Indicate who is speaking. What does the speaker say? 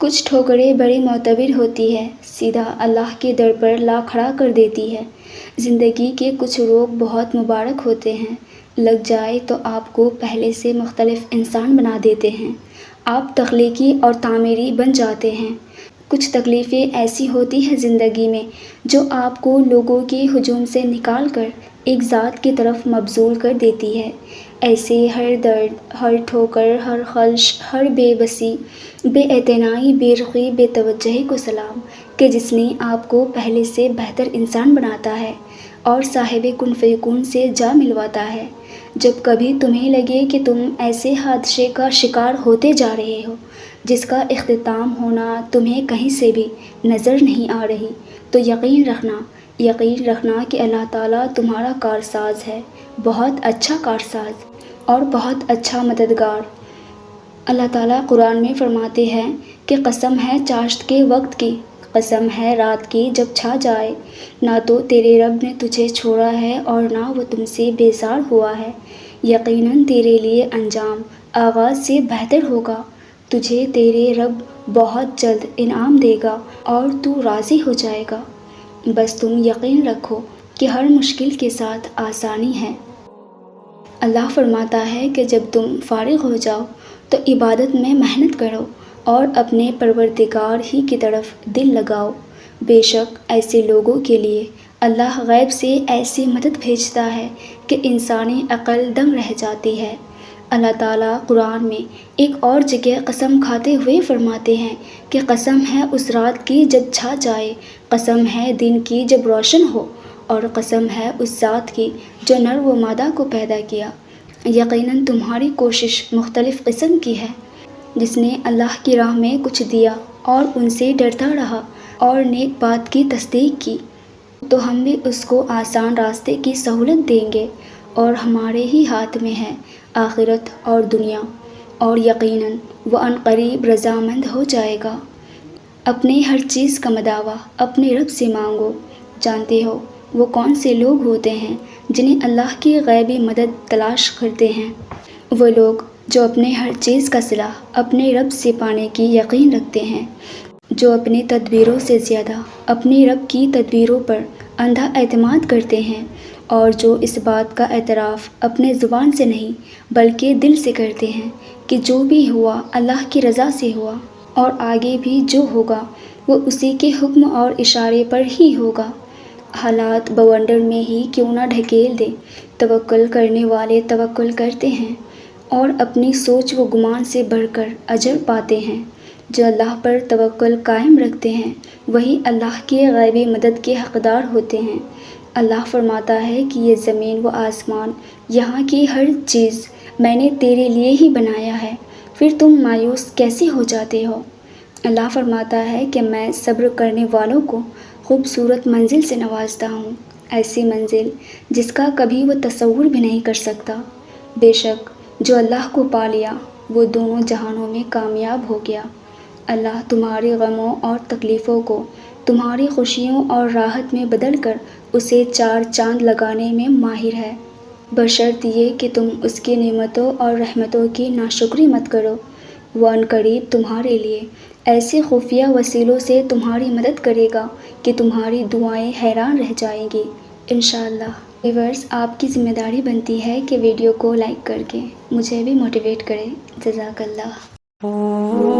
Speaker 1: کچھ ٹھوکریں بڑی معتبر ہوتی ہے، سیدھا اللہ کے در پر لا کھڑا کر دیتی ہے۔ زندگی کے کچھ روگ بہت مبارک ہوتے ہیں، لگ جائے تو آپ کو پہلے سے مختلف انسان بنا دیتے ہیں، آپ تخلیقی اور تعمیری بن جاتے ہیں۔ کچھ تکلیفیں ایسی ہوتی ہیں زندگی میں جو آپ کو لوگوں کے ہجوم سے نکال کر ایک ذات کی طرف مبذول کر دیتی ہے۔ ایسے ہر درد، ہر ٹھوکر، ہر خلش، ہر بے بسی، بے اعتنائی، بے رخی، بے توجہی کو سلام کہ جس نے آپ کو پہلے سے بہتر انسان بناتا ہے اور صاحب کن فیکون سے جا ملواتا ہے۔ جب کبھی تمہیں لگے کہ تم ایسے حادثے کا شکار ہوتے جا رہے ہو جس کا اختتام ہونا تمہیں کہیں سے بھی نظر نہیں آ رہی، تو یقین رکھنا کہ اللہ تعالیٰ تمہارا کارساز ہے، بہت اچھا کارساز اور بہت اچھا مددگار۔ اللہ تعالیٰ قرآن میں فرماتے ہیں کہ قسم ہے چاشت کے وقت کی، قسم ہے رات کی جب چھا جائے، نہ تو تیرے رب نے تجھے چھوڑا ہے اور نہ وہ تم سے بیزار ہوا ہے، یقیناً تیرے لیے انجام آغاز سے بہتر ہوگا، تجھے تیرے رب بہت جلد انعام دے گا اور تو راضی ہو جائے گا، بس تم یقین رکھو کہ ہر مشکل کے ساتھ آسانی ہے۔ اللہ فرماتا ہے کہ جب تم فارغ ہو جاؤ تو عبادت میں محنت کرو اور اپنے پروردگار ہی کی طرف دل لگاؤ، بے شک ایسے لوگوں کے لیے اللہ غیب سے ایسی مدد بھیجتا ہے کہ انسانی عقل دنگ رہ جاتی ہے۔ اللہ تعالیٰ قرآن میں ایک اور جگہ قسم کھاتے ہوئے فرماتے ہیں کہ قسم ہے اس رات کی جب چھا جائے، قسم ہے دن کی جب روشن ہو، اور قسم ہے اس ذات کی جو نر و مادہ کو پیدا کیا، یقیناً تمہاری کوشش مختلف قسم کی ہے۔ جس نے اللہ کی راہ میں کچھ دیا اور ان سے ڈرتا رہا اور نیک بات کی تصدیق کی، تو ہم بھی اس کو آسان راستے کی سہولت دیں گے، اور ہمارے ہی ہاتھ میں ہے آخرت اور دنیا، اور یقیناً وہ عنقریب رضامند ہو جائے گا۔ اپنے ہر چیز کا مداوع اپنے رب سے مانگو، جانتے ہو وہ کون سے لوگ ہوتے ہیں جنہیں اللہ کی غیبی مدد تلاش کرتے ہیں؟ وہ لوگ جو اپنے ہر چیز کا صلہ اپنے رب سے پانے کی یقین رکھتے ہیں، جو اپنی تدبیروں سے زیادہ اپنے رب کی تدبیروں پر اندھا اعتماد کرتے ہیں، اور جو اس بات کا اعتراف اپنے زبان سے نہیں بلکہ دل سے کرتے ہیں کہ جو بھی ہوا اللہ کی رضا سے ہوا، اور آگے بھی جو ہوگا وہ اسی کے حکم اور اشارے پر ہی ہوگا، حالات بونڈر میں ہی کیوں نہ ڈھکیل دے، توکل کرنے والے توکل کرتے ہیں اور اپنی سوچ و گمان سے بڑھ کر اجر پاتے ہیں۔ جو اللہ پر توکل قائم رکھتے ہیں وہی اللہ کی غیبی مدد کے حقدار ہوتے ہیں۔ اللہ فرماتا ہے کہ یہ زمین و آسمان، یہاں کی ہر چیز میں نے تیرے لیے ہی بنایا ہے، پھر تم مایوس کیسے ہو جاتے ہو؟ اللہ فرماتا ہے کہ میں صبر کرنے والوں کو خوبصورت منزل سے نوازتا ہوں، ایسی منزل جس کا کبھی وہ تصور بھی نہیں کر سکتا۔ بے شک جو اللہ کو پا لیا وہ دونوں جہانوں میں کامیاب ہو گیا۔ اللہ تمہارے غموں اور تکلیفوں کو تمہاری خوشیوں اور راحت میں بدل کر اسے چار چاند لگانے میں ماہر ہے، بشرط یہ کہ تم اس کی نعمتوں اور رحمتوں کی ناشکری مت کرو۔ وہ عنقریب تمہارے لیے ایسے خفیہ وسیلوں سے تمہاری مدد کرے گا کہ تمہاری دعائیں حیران رہ جائیں گی انشاءاللہ۔ ویورز، آپ کی ذمہ داری بنتی ہے کہ ویڈیو کو لائک کر کے مجھے بھی موٹیویٹ کریں۔ جزاک اللہ۔